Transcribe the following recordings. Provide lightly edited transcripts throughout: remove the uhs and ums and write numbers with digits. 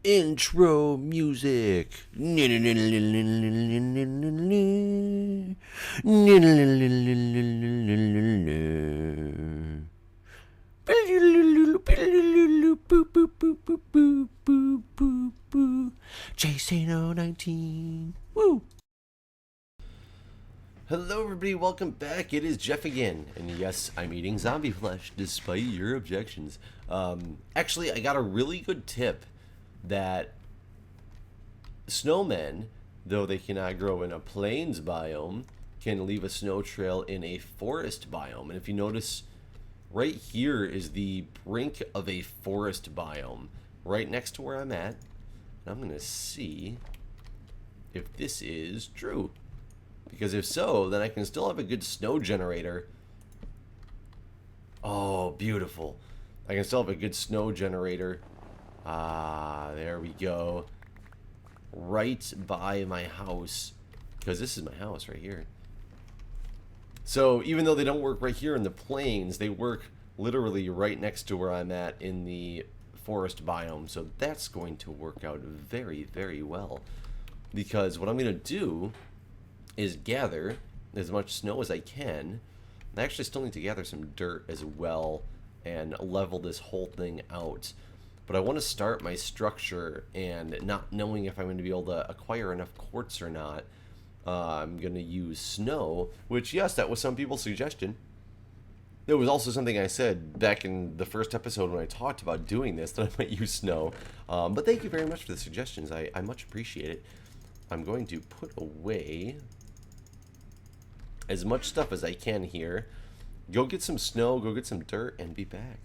Intro music. Chasing 019. Woo! Hello, everybody. Welcome back. It is Jeff again, and yes, I'm eating zombie flesh despite your objections. Actually, I got a really good tip that snowmen, though they cannot grow in a plains biome, can leave a snow trail in a forest biome. And if you notice, right here is the brink of a forest biome, right next to where I'm at. And I'm gonna see if this is true. Because if so, then I can still have a good snow generator. Oh, beautiful. I can still have a good snow generator. Ah, there we go. Right by my house. Because this is my house right here. So even though they don't work right here in the plains, they work literally right next to where I'm at in the forest biome. So that's going to work out very, very well. Because what I'm going to do is gather as much snow as I can. I actually still need to gather some dirt as well and level this whole thing out. But I want to start my structure, and not knowing if I'm going to be able to acquire enough quartz or not, I'm going to use snow, which, yes, that was some people's suggestion. It was also something I said back in the first episode when I talked about doing this, that I might use snow. But thank you very much for the suggestions. I much appreciate it. I'm going to put away as much stuff as I can here. Go get some snow, go get some dirt, and be back.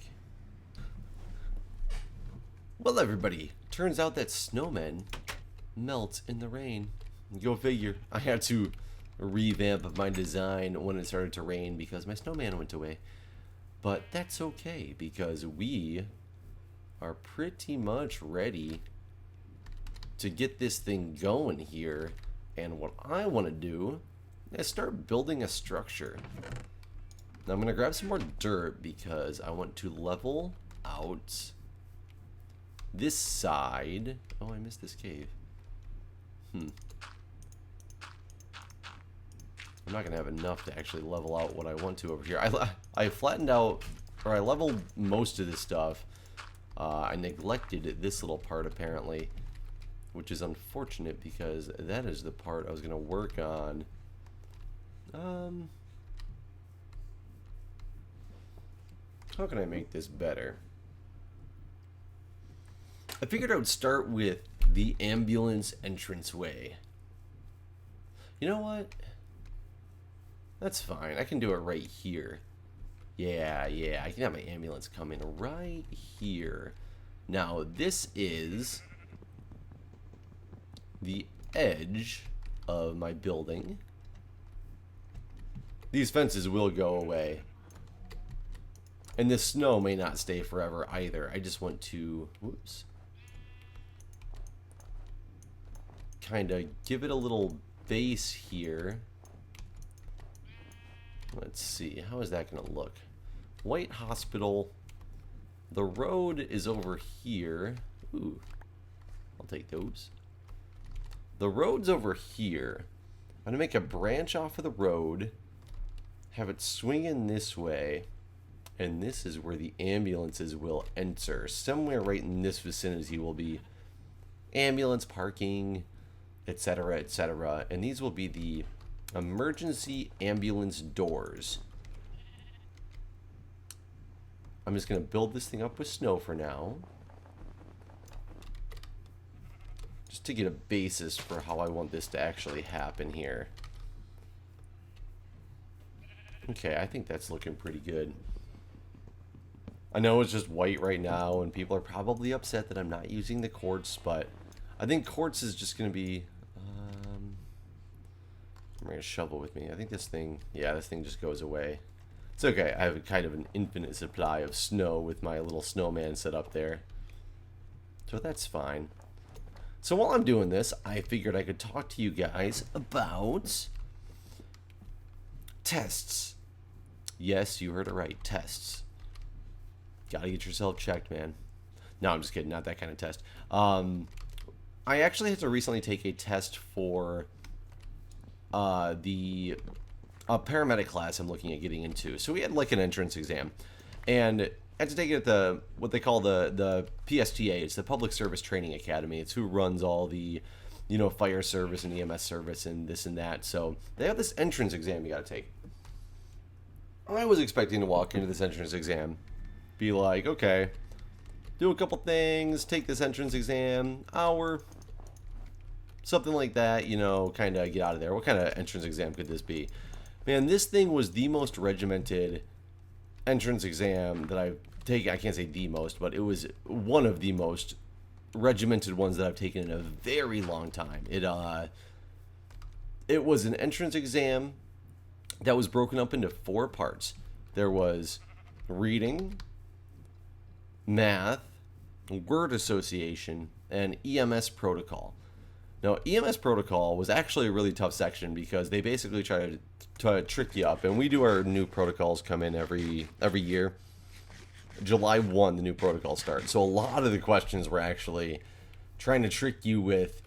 Well, everybody, turns out that snowmen melt in the rain. Go figure. I had to revamp my design when it started to rain because my snowman went away. But that's okay, because we are pretty much ready to get this thing going here. And what I want to do is start building a structure. Now I'm going to grab some more dirt because I want to level out this side. Oh, I missed this cave. I'm not going to have enough to actually level out what I want to over here. I flattened out, or I leveled most of this stuff. I neglected this little part apparently, which is unfortunate because that is the part I was going to work on. How can I make this better? I figured I would start with the ambulance entranceway. You know what? That's fine. I can do it right here. Yeah, I can have my ambulance come in right here. Now, this is the edge of my building. These fences will go away. And this snow may not stay forever either. I just want to, whoops, kind of give it a little base here. Let's see, how is that going to look? White Hospital. The road is over here. Ooh, I'll take those. The road's over here. I'm going to make a branch off of the road, have it swing in this way, and this is where the ambulances will enter. Somewhere right in this vicinity will be ambulance parking, etc., etc. And these will be the emergency ambulance doors. I'm just going to build this thing up with snow for now, just to get a basis for how I want this to actually happen here. Okay, I think that's looking pretty good. I know it's just white right now, and people are probably upset that I'm not using the quartz, but I think quartz is just going to be... I'm going to shovel with me. I think this thing... Yeah, this thing just goes away. It's okay. I have kind of an infinite supply of snow with my little snowman set up there. So that's fine. So while I'm doing this, I figured I could talk to you guys about tests. Yes, you heard it right. Tests. Gotta get yourself checked, man. No, I'm just kidding. Not that kind of test. I actually had to recently take a test for the paramedic class I'm looking at getting into. So we had like an entrance exam, and I had to take it at the what they call the PSTA. It's the Public Service Training Academy. It's who runs all the, you know, fire service and EMS service and this and that. So they have this entrance exam you got to take. I was expecting to walk into this entrance exam, be like, okay, do a couple things, take this entrance exam, hour, something like that, you know, kind of get out of there. What kind of entrance exam could this be? Man, this thing was the most regimented entrance exam that I've taken. I can't say the most, but it was one of the most regimented ones that I've taken in a very long time. It was an entrance exam that was broken up into 4 parts. There was reading, math, word association, and EMS protocol. Now, EMS protocol was actually a really tough section because they basically try to trick you up. And we do our new protocols come in every year. July 1, the new protocol starts. So a lot of the questions were actually trying to trick you with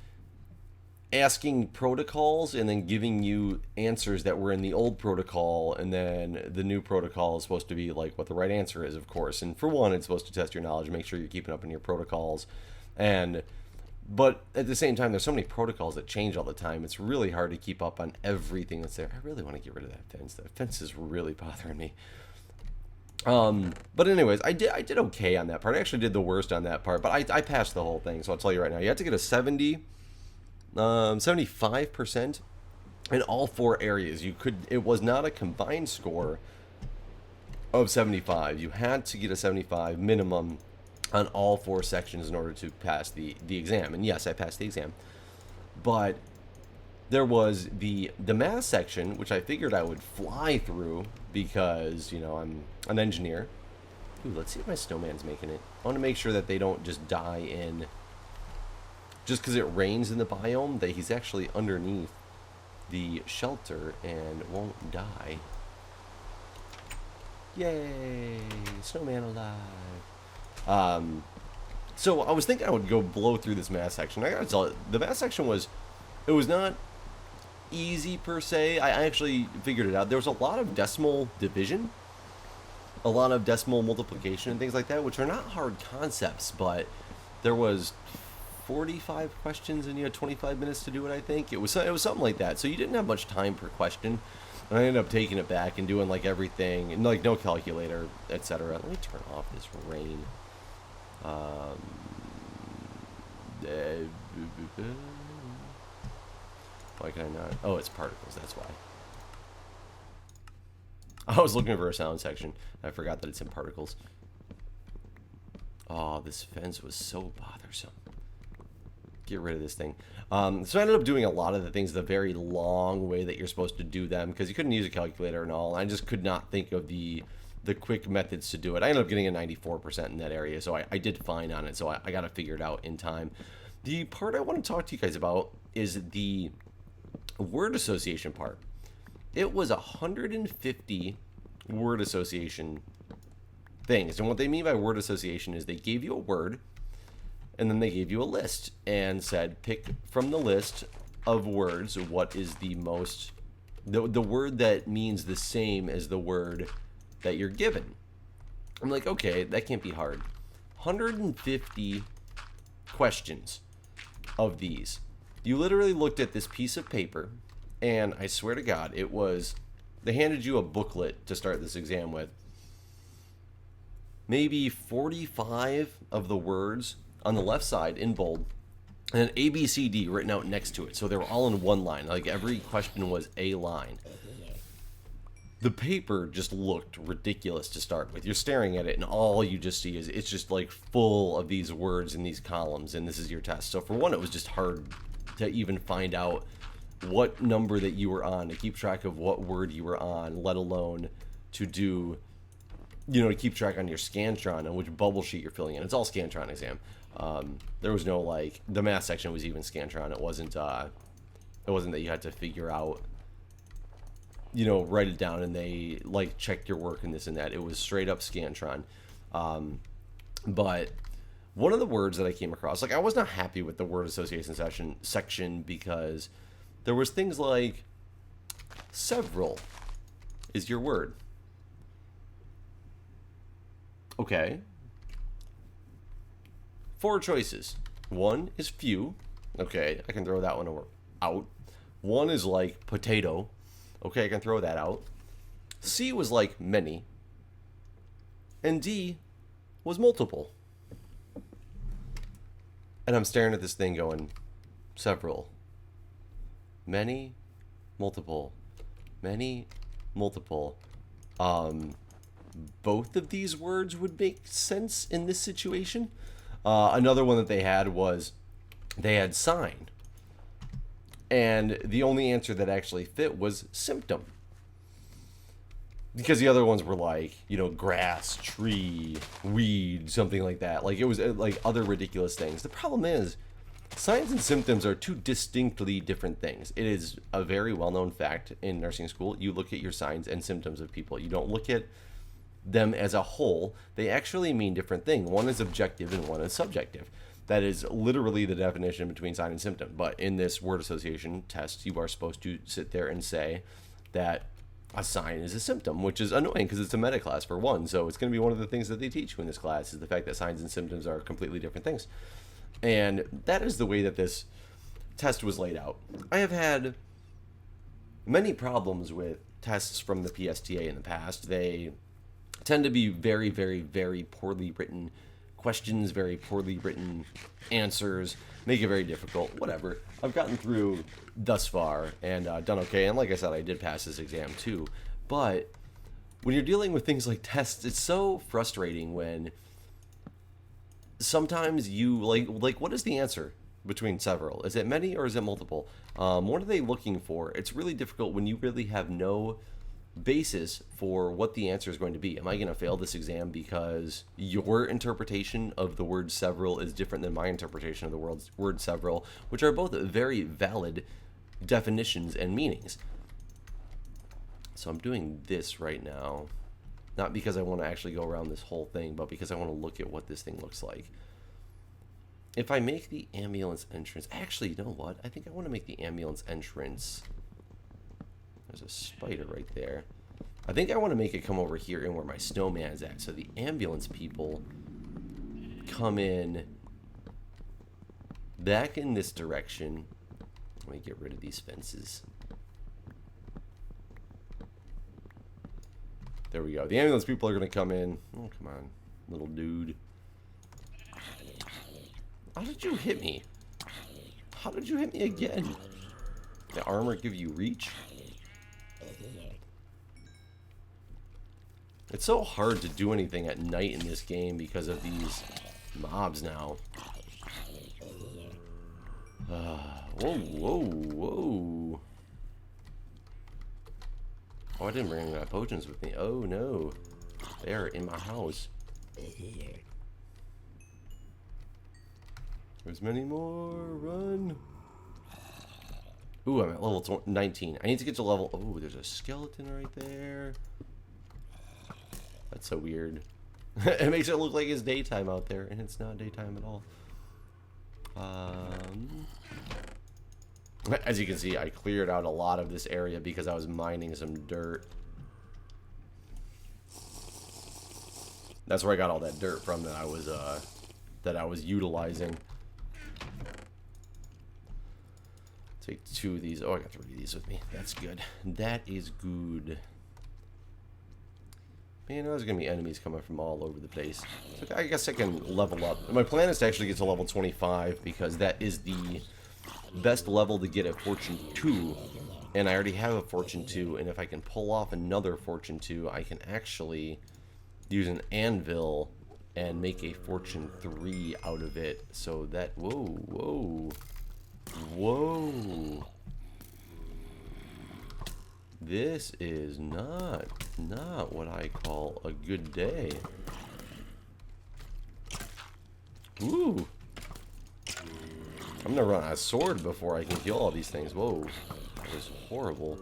asking protocols and then giving you answers that were in the old protocol, and then the new protocol is supposed to be like what the right answer is, of course. And for one, it's supposed to test your knowledge, make sure you're keeping up in your protocols. But at the same time, there's so many protocols that change all the time. It's really hard to keep up on everything that's there. I really want to get rid of that fence. That fence is really bothering me. But anyways, I did okay on that part. I actually did the worst on that part, but I passed the whole thing. So I'll tell you right now, you have to get a 75% in all 4 areas. It was not a combined score of 75. You had to get a 75 minimum on all 4 sections in order to pass the exam. And yes, I passed the exam. But there was the math section, which I figured I would fly through because, you know, I'm an engineer. Ooh, let's see if my snowman's making it. I want to make sure that they don't just die in... Just because it rains in the biome, that he's actually underneath the shelter and won't die. Yay! Snowman alive. So I was thinking I would go blow through this math section. I gotta tell you, the math section was not easy per se. I actually figured it out. There was a lot of decimal division, a lot of decimal multiplication and things like that, which are not hard concepts, but there was 45 questions and you had 25 minutes to do it, I think. It was something like that. So you didn't have much time per question. And I ended up taking it back and doing like everything, and like no calculator, etc. Let me turn off this rain. Why can I not? Oh, it's particles, that's why. I was looking for a sound section. I forgot that it's in particles. Oh, this fence was so bothersome. Get rid of this thing. So I ended up doing a lot of the things the very long way that you're supposed to do them, because you couldn't use a calculator and all. I just could not think of the quick methods to do it. I ended up getting a 94% in that area, so I did fine on it, so I got to figure it out in time. The part I want to talk to you guys about is the word association part. It was 150 word association things, and what they mean by word association is they gave you a word, and then they gave you a list and said, pick from the list of words what is the most, the word that means the same as the word that you're given. I'm like, okay, that can't be hard. 150 questions of these. You literally looked at this piece of paper, and I swear to God, it was, they handed you a booklet to start this exam with. Maybe 45 of the words on the left side in bold, and an A, B, C, D written out next to it. So they were all in one line. Like every question was a line. The paper just looked ridiculous to start with. You're staring at it, and all you just see is it's just like full of these words in these columns, and this is your test. So for one, it was just hard to even find out what number that you were on, to keep track of what word you were on, let alone to do, you know, to keep track on your Scantron and which bubble sheet you're filling in. It's all Scantron exam. There was no, like, the math section was even Scantron. It wasn't that you had to figure out, you know, write it down and they, like, checked your work and this and that. It was straight up Scantron. But One of the words that I came across, like I was not happy with the word association section because there was things like several is your word. Okay. 4 choices. 1 is few. Okay, I can throw that one out. 1 is like potato. Okay, I can throw that out. C was like many. And D was multiple. And I'm staring at this thing going, several. Many, multiple. Many, multiple. Both of these words would make sense in this situation. Another one that they had was, they had sign. And the only answer that actually fit was symptom. Because the other ones were like, you know, grass, tree, weed, something like that. Like, it was like other ridiculous things. The problem is, signs and symptoms are 2 distinctly different things. It is a very well-known fact in nursing school. You look at your signs and symptoms of people. You don't look at them as a whole. They actually mean different things. One is objective and one is subjective. That is literally the definition between sign and symptom. But in this word association test, you are supposed to sit there and say that a sign is a symptom, which is annoying because it's a meta class for one. So it's going to be one of the things that they teach you in this class is the fact that signs and symptoms are completely different things. And that is the way that this test was laid out. I have had many problems with tests from the PSTA in the past. They tend to be very, very, very poorly written questions, very poorly written answers, make it very difficult, whatever. I've gotten through thus far and done okay. And like I said, I did pass this exam too. But when you're dealing with things like tests, it's so frustrating when sometimes you like what is the answer between several? Is it many or is it multiple? What are they looking for? It's really difficult when you really have no basis for what the answer is going to be. Am I going to fail this exam because your interpretation of the word several is different than my interpretation of the word several, which are both very valid definitions and meanings. So I'm doing this right now, not because I want to actually go around this whole thing, but because I want to look at what this thing looks like. If I make the ambulance entrance, actually, you know what? I think I want to make the ambulance entrance. There's a spider right there. I think I want to make it come over here and where my snowman's at. So the ambulance people come in back in this direction. Let me get rid of these fences. There we go. The ambulance people are going to come in. Oh, come on, little dude. How did you hit me? How did you hit me again? The armor give you reach? It's so hard to do anything at night in this game because of these mobs now. Whoa, whoa, whoa. Oh, I didn't bring any of my potions with me. Oh, no. They're in my house. There's many more. Run. Ooh, I'm at level 19. I need to get to level... Oh, there's a skeleton right there. That's so weird. It makes it look like it's daytime out there, and it's not daytime at all. As you can see, I cleared out a lot of this area because I was mining some dirt. That's where I got all that dirt from that I was utilizing. Take 2 of these. Oh, I got 3 of these with me. That's good. That is good. Man, there's going to be enemies coming from all over the place. So I guess I can level up. My plan is to actually get to level 25 because that is the best level to get a Fortune 2. And I already have a Fortune 2. And if I can pull off another Fortune 2, I can actually use an anvil and make a Fortune 3 out of it. So that... Whoa, whoa. Whoa. This is not what I call a good day. Ooh. I'm gonna run out of sword before I can kill all these things. Whoa. That was horrible.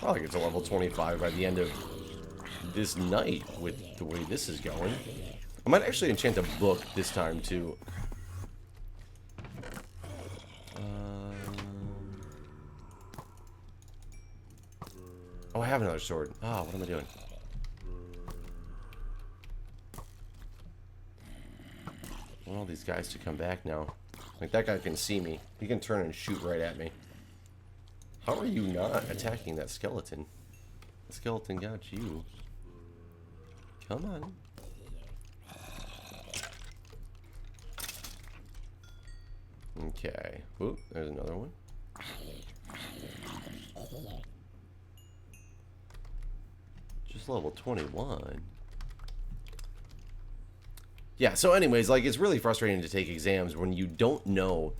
Probably get to level 25 by the end of this night with the way this is going. I might actually enchant a book this time, too. Oh, I have another sword. Ah, what am I doing? I want all these guys to come back now. Like, that guy can see me. He can turn and shoot right at me. How are you not attacking that skeleton? The skeleton got you. Come on. Okay. Oop, there's another one. Just level 21. Yeah, so anyways, like, it's really frustrating to take exams when you don't know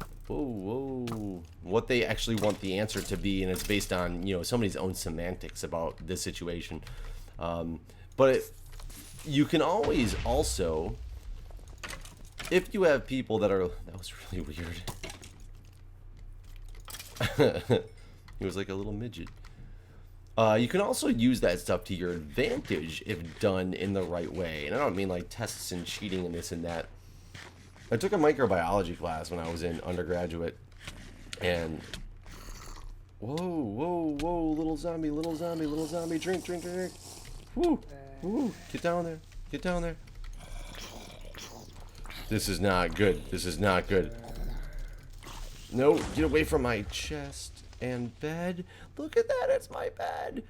what they actually want the answer to be, and it's based on, you know, somebody's own semantics about this situation. But you can always also, if you have people that are, that was really weird. He was like a little midget. You can also use that stuff to your advantage if done in the right way. And I don't mean like tests and cheating and this and that. I took a microbiology class when I was in undergraduate. And whoa, little zombie, drink. Woo, get down there. This is not good. No, get away from my chest and bed. Look at that, it's my bed.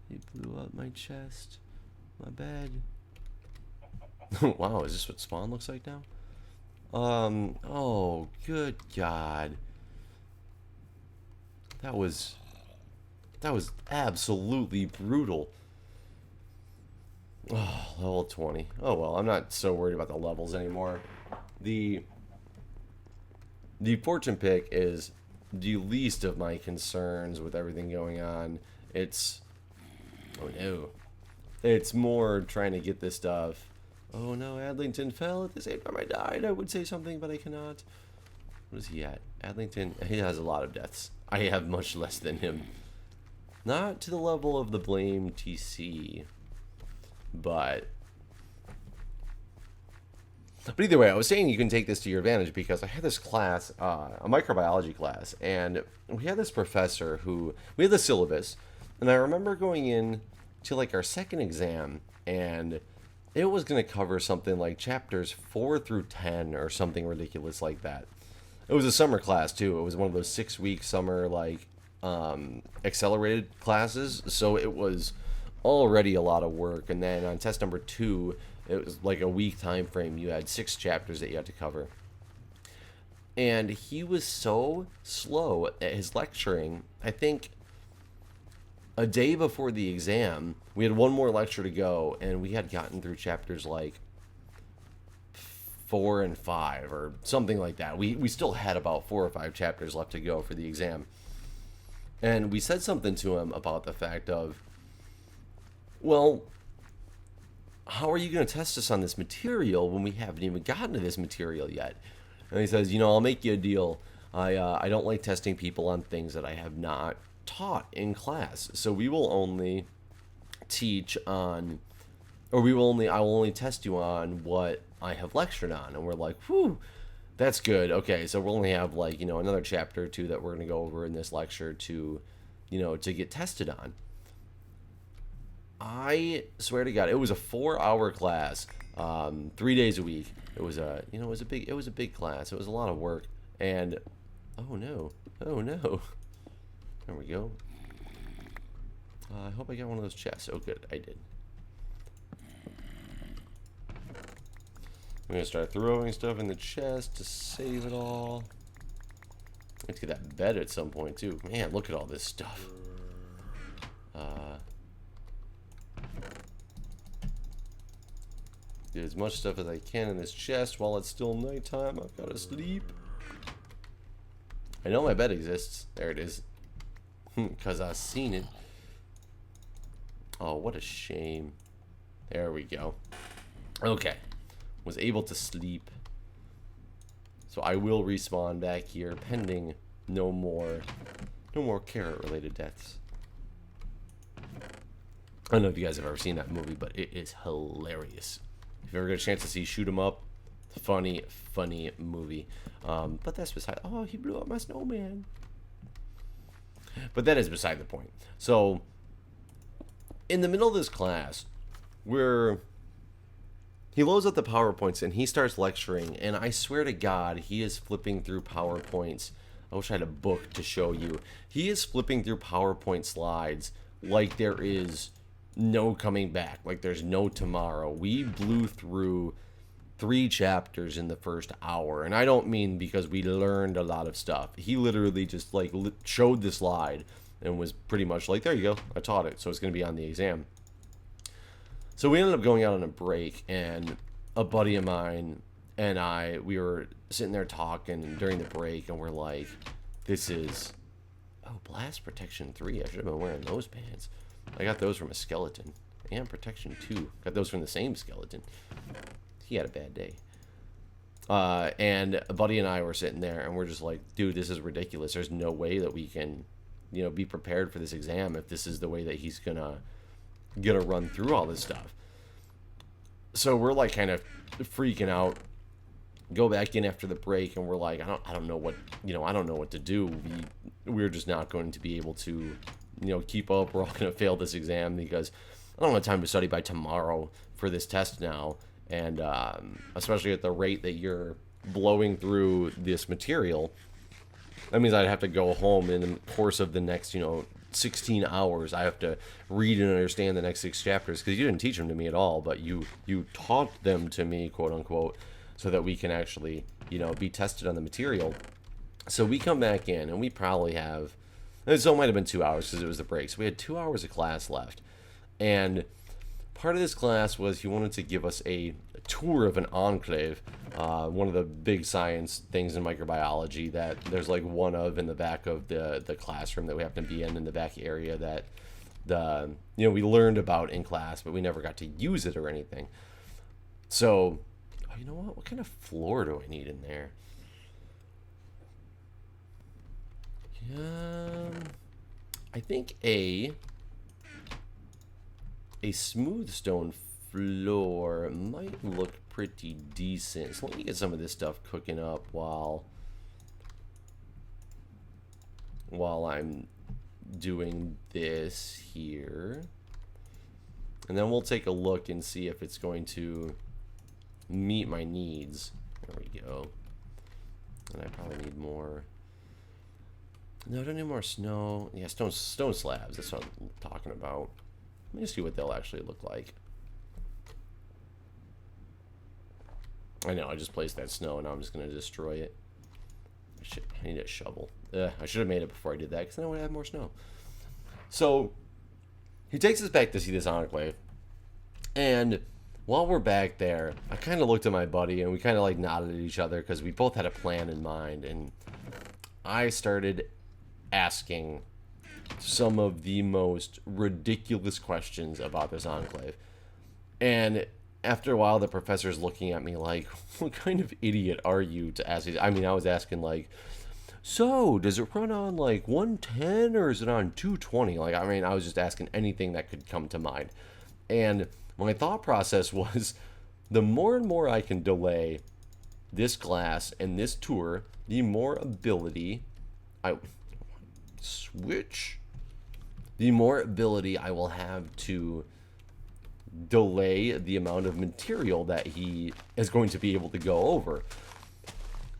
He blew up my chest, my bed. Wow, is this what spawn looks like now? Oh, good God. That was absolutely brutal. Oh, level 20. Oh well, I'm not so worried about the levels anymore. The fortune pick is the least of my concerns with everything going on. It's, oh no, it's more trying to get this stuff. Oh no, Adlington fell at the same time I died. I would say something, but I cannot. What is he at? Adlington, he has a lot of deaths. I have much less than him. Not to the level of the blame TC, but either way, I was saying you can take this to your advantage because I had this class, a microbiology class, and we had this professor who, we had the syllabus, and I remember going in to like our second exam, and it was going to cover something like chapters 4 through 10 or something ridiculous like that. It was a summer class too. It was one of those 6-week summer like accelerated classes, so it was already a lot of work. And then on test number 2, it was like a week time frame. You had 6 chapters that you had to cover. And he was so slow at his lecturing. I think a day before the exam, we had one more lecture to go, and we had gotten through chapters like 4 and 5 or something like that. We still had about 4 or 5 chapters left to go for the exam. And we said something to him about the fact of, well, how are you going to test us on this material when we haven't even gotten to this material yet? And he says, you know, I'll make you a deal. I don't like testing people on things that I have not taught in class. So we will only teach on, or I will only test you on what I have lectured on. And we're like, whew, that's good. Okay, so we'll only have like, you know, another chapter or 2 that we're going to go over in this lecture to, you know, to get tested on. I swear to God, it was a 4-hour class, 3 days a week. It was a, you know, it was a big class. It was a lot of work. And oh no, there we go. I hope I got one of those chests. Oh good, I did. I'm gonna start throwing stuff in the chest to save it all. Let's get that bed at some point too. Man, look at all this stuff. Get as much stuff as I can in this chest while it's still nighttime. I've got to sleep. I know my bed exists. There it is. Because I've seen it. Oh, what a shame. There we go. Okay. Was able to sleep. So I will respawn back here pending no more No more carrot-related deaths. I don't know if you guys have ever seen that movie, but it is hilarious. If you ever get a chance to see Shoot 'Em Up, funny movie. But that's beside... Oh, he blew up my snowman. But that is beside the point. So, in the middle of this class, he loads up the PowerPoints and he starts lecturing. And I swear to God, he is flipping through PowerPoints. I wish I had a book to show you. He is flipping through PowerPoint slides like there is no coming back, like there's no tomorrow. We blew through 3 chapters in the first hour, and I don't mean because we learned a lot of stuff. He literally just like showed the slide and was pretty much like, there you go, I taught it, so it's going to be on the exam. So we ended up going out on a break, and a buddy of mine and we were sitting there talking during the break, and we're like, this is, oh, Blast Protection 3, I should have been wearing those pants. I got those from a skeleton. And Protection 2. Got those from the same skeleton. He had a bad day. And a buddy and I were sitting there, and we're just like, dude, this is ridiculous. There's no way that we can, be prepared for this exam if this is the way that he's gonna run through all this stuff. So we're like kind of freaking out. Go back in after the break, and we're like, I don't know what to do. We're just not going to be able to keep up. We're all going to fail this exam because I don't have time to study by tomorrow for this test now. And especially at the rate that you're blowing through this material, that means I'd have to go home in the course of the next, 16 hours. I have to read and understand the next 6 chapters because you didn't teach them to me at all, but you taught them to me, quote unquote, so that we can actually, be tested on the material. So we come back in, and we probably have, so it might have been 2 hours because it was the break. So we had 2 hours of class left. And part of this class was he wanted to give us a tour of an enclave, one of the big science things in microbiology that there's like one of in the back of the classroom that we happen to be in the back area that we learned about in class, but we never got to use it or anything. So, oh, you know what kind of floor do I need in there? I think a smooth stone floor might look pretty decent. So let me get some of this stuff cooking up while I'm doing this here. And then we'll take a look and see if it's going to meet my needs. There we go. And I probably need more. No, I don't need more snow. Yeah, stone slabs. That's what I'm talking about. Let me see what they'll actually look like. I know, I just placed that snow, and now I'm just going to destroy it. I need a shovel. I should have made it before I did that, because then I would have more snow. So, he takes us back to see this enclave. And while we're back there, I kind of looked at my buddy, and we kind of like nodded at each other, because we both had a plan in mind. And I started asking some of the most ridiculous questions about this enclave. And after a while, the professor's looking at me like, what kind of idiot are you to ask these? I mean, I was asking like, so does it run on like 110 or is it on 220? Like, I mean, I was just asking anything that could come to mind. And my thought process was, the more and more I can delay this class and this tour, the more ability the more ability I will have to delay the amount of material that he is going to be able to go over.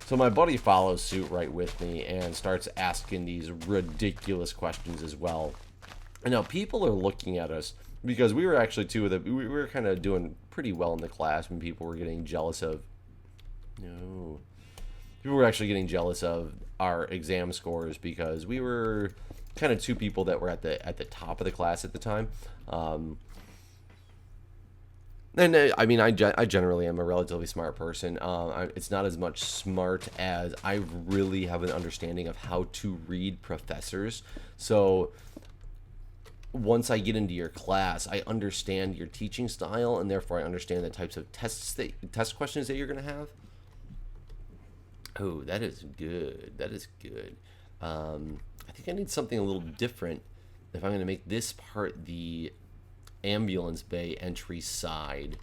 So my buddy follows suit right with me and starts asking these ridiculous questions as well. And now people are looking at us because we were actually we were kind of doing pretty well in the class when people were getting jealous of people were actually getting jealous of our exam scores because we were kind of 2 people that were at the top of the class at the time. And I mean, I generally am a relatively smart person. It's not as much smart as I really have an understanding of how to read professors. So once I get into your class, I understand your teaching style, and therefore I understand the types of test questions that you're going to have. Oh, that is good. That is good. I think I need something a little different if I'm going to make this part the ambulance bay entry side.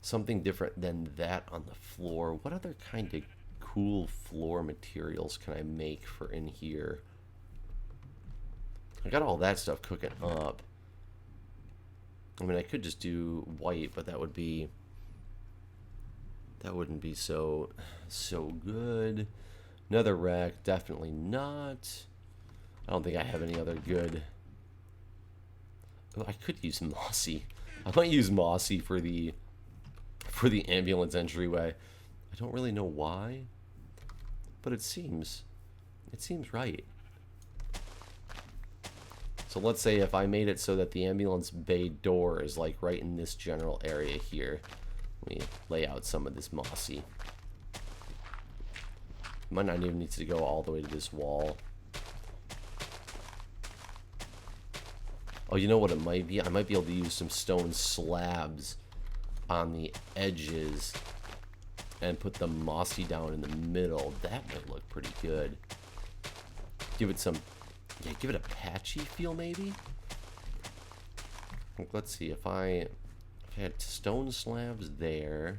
Something different than that on the floor. What other kind of cool floor materials can I make for in here? I got all that stuff cooking up. I mean, I could just do white, but that wouldn't be so good. Another rack, definitely not. I don't think I have any other good. Oh, I could use mossy. I might use mossy for the ambulance entryway. I don't really know why, but it seems right. So let's say if I made it so that the ambulance bay door is like right in this general area here. Let me lay out some of this mossy. Might not even need to go all the way to this wall. Oh, you know what it might be? I might be able to use some stone slabs on the edges and put the mossy down in the middle. That might look pretty good. Give it some, yeah, give it a patchy feel maybe. Let's see if I had stone slabs there.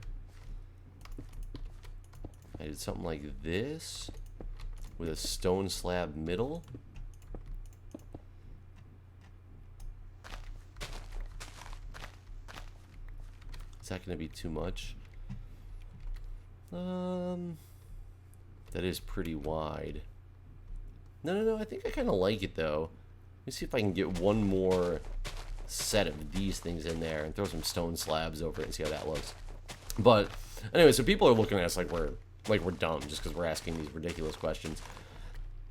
I did something like this with a stone slab middle. Is that going to be too much? That is pretty wide. No, I think I kind of like it though. Let me see if I can get one more set of these things in there and throw some stone slabs over it and see how that looks. But anyway, so people are looking at us like we're dumb just because we're asking these ridiculous questions.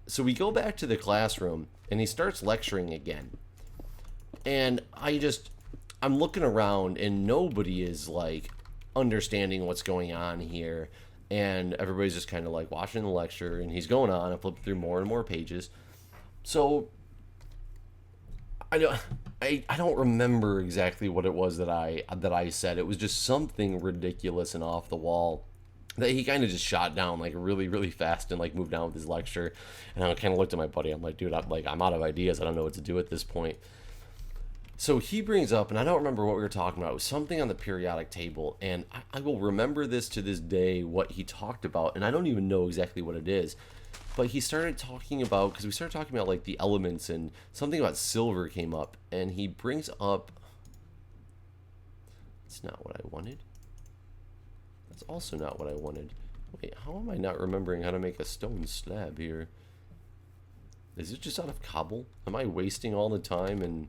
So we go back to the classroom and he starts lecturing again. And I'm looking around and nobody is like understanding what's going on here, and everybody's just kind of like watching the lecture, and he's going on and flipping through more and more pages. So I don't remember exactly what it was that I said. It was just something ridiculous and off the wall that he kind of just shot down like really, really fast and like moved on with his lecture. And I kind of looked at my buddy. I'm like, dude, I'm out of ideas. I don't know what to do at this point. So he brings up, and I don't remember what we were talking about. It was something on the periodic table, and I will remember this to this day, what he talked about, and I don't even know exactly what it is. But he started talking about, because we started talking about like the elements, and something about silver came up, and he brings up, it's not what I wanted. That's also not what I wanted. Wait, how am I not remembering how to make a stone slab here? Is it just out of cobble? Am I wasting all the time and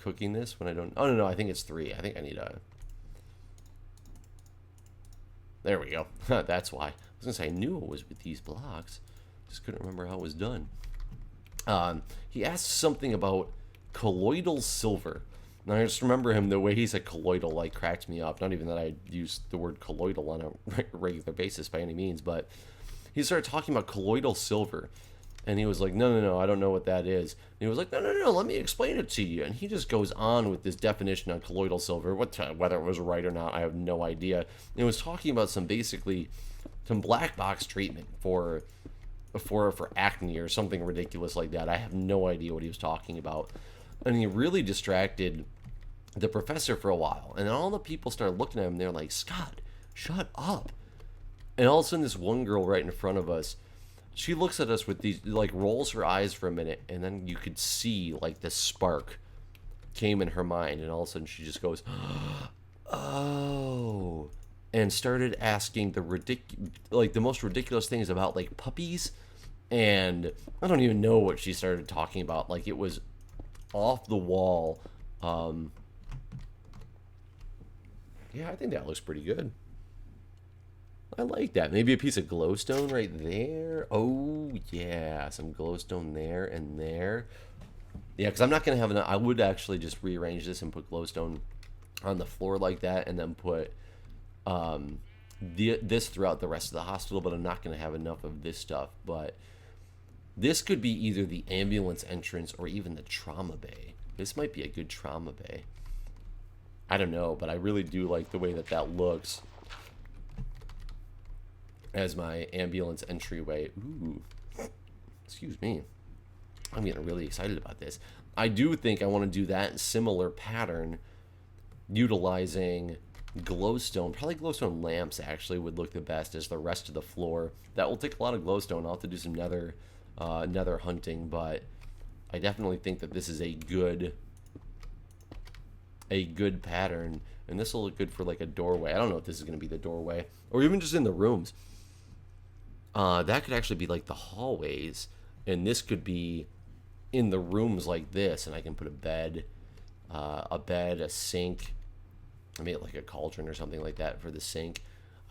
cooking this when I don't? Oh no, I think it's 3. I think I need a. There we go. That's why. I was gonna say I knew it was with these blocks, just couldn't remember how it was done. He asked something about colloidal silver. Now I just remember him, the way he said colloidal like cracked me up. Not even that I use the word colloidal on a regular basis by any means, but he started talking about colloidal silver. And he was like, no, I don't know what that is. And he was like, no, let me explain it to you. And he just goes on with this definition on colloidal silver. Whether it was right or not, I have no idea. And it was talking about some black box treatment for acne or something ridiculous like that. I have no idea what he was talking about. And he really distracted the professor for a while. And then all the people started looking at him. They're like, Scott, shut up. And all of a sudden, this one girl right in front of us, she looks at us with these, like, rolls her eyes for a minute, and then you could see, like, the spark came in her mind, and all of a sudden she just goes, oh, and started asking the most ridiculous things about, like, puppies, and I don't even know what she started talking about. Like, it was off the wall. Yeah, I think that looks pretty good. I like that. Maybe a piece of glowstone right there. Oh, yeah. Some glowstone there and there. Yeah, because I'm not going to have enough. I would actually just rearrange this and put glowstone on the floor like that, and then put this throughout the rest of the hospital, but I'm not going to have enough of this stuff. But this could be either the ambulance entrance or even the trauma bay. This might be a good trauma bay. I don't know, but I really do like the way that looks as my ambulance entryway. Ooh. Excuse me. I'm getting really excited about this. I do think I want to do that similar pattern utilizing glowstone. Probably glowstone lamps actually would look the best as the rest of the floor. That will take a lot of glowstone. I'll have to do some nether hunting, but I definitely think that this is a good pattern, and this will look good for like a doorway. I don't know if this is going to be the doorway or even just in the rooms. That could actually be like the hallways, and this could be in the rooms like this, and I can put a bed, a sink. I made it like a cauldron or something like that for the sink.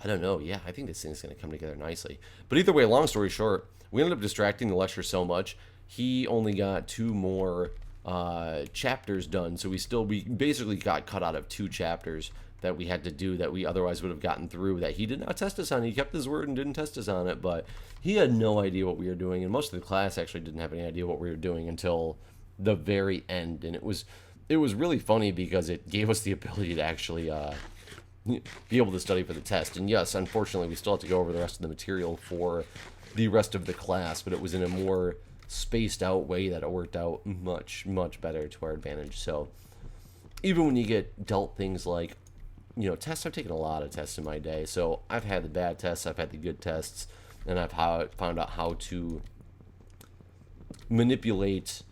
I don't know. Yeah, I think this thing's going to come together nicely. But either way, long story short, we ended up distracting the lecturer so much, he only got 2 more chapters done. So we basically got cut out of 2 chapters that we had to do that we otherwise would have gotten through, that he did not test us on. He kept his word and didn't test us on it, but he had no idea what we were doing, and most of the class actually didn't have any idea what we were doing until the very end. And it was really funny because it gave us the ability to actually be able to study for the test. And yes, unfortunately, we still have to go over the rest of the material for the rest of the class, but it was in a more spaced out way that it worked out much, much better to our advantage. So even when you get dealt things like, you know, tests, I've taken a lot of tests in my day. So I've had the bad tests, I've had the good tests, and I've found out how to manipulate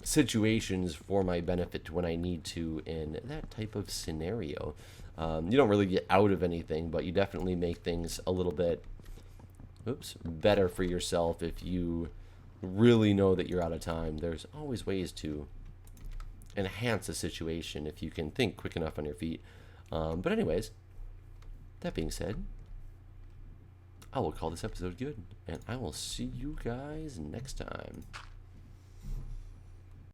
situations for my benefit when I need to in that type of scenario. You don't really get out of anything, but you definitely make things a little bit better for yourself if you really know that you're out of time. There's always ways to enhance a situation if you can think quick enough on your feet. But anyways, that being said, I will call this episode good, and I will see you guys next time.